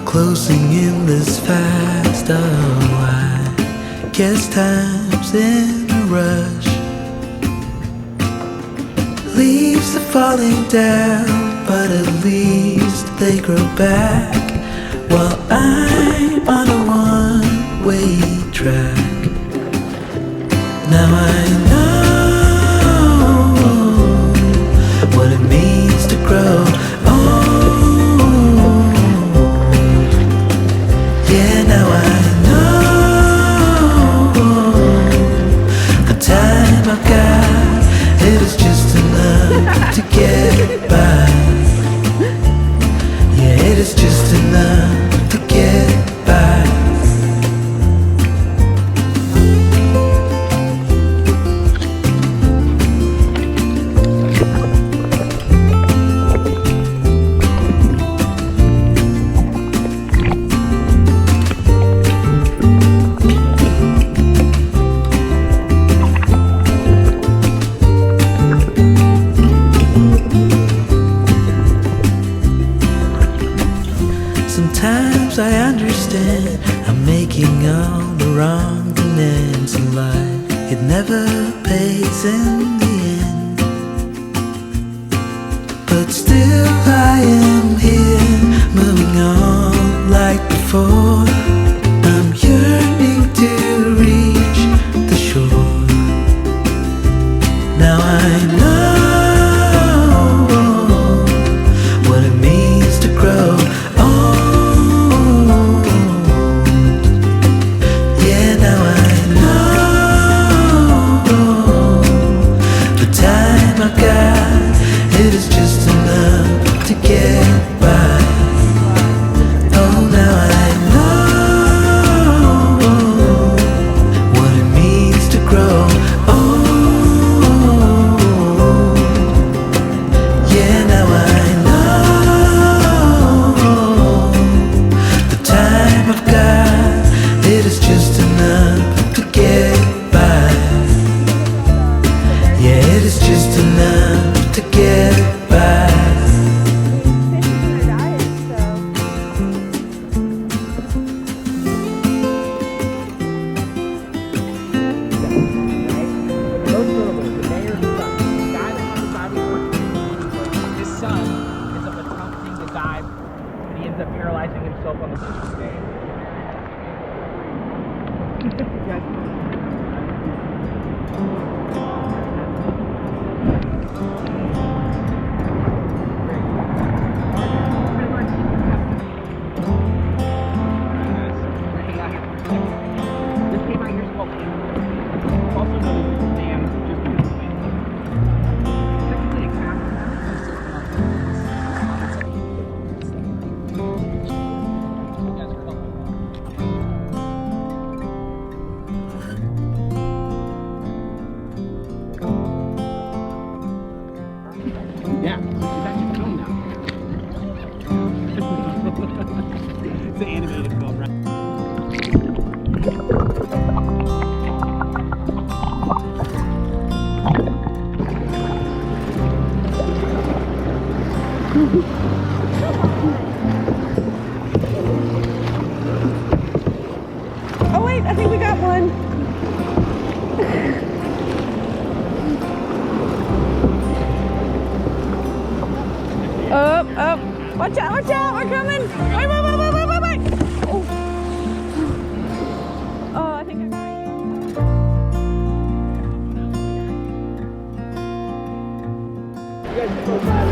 closing in this fast. Oh, I guess time's in a rush. Leaves are falling down, but at least they grow back, while I'm on a one-way track. Now I know what it means to grow old. Yeah, now I know the time I've got, it is just enough to get by. Yeah, it is just enough to get by. Sometimes I understand I'm making all the wrong demands in life. It never pays in the end, but still I am here, moving on like before. I'm yearning to reach the shore. Now I know what it means to grow old. I've got, it is just enough to get by. Oh, now I know what it means to grow old. Yeah, now I know the time I've got, it is just enough to get by. Yeah, it is just enough to get by. His son ends up attempting to dive, and he ends up paralyzing himself on the first day. Yeah, it's actually film now. It's an animated film, right? Oh wait, I think we got one. Up. Watch out, we're coming. Wait. Oh, I think I got you. You guys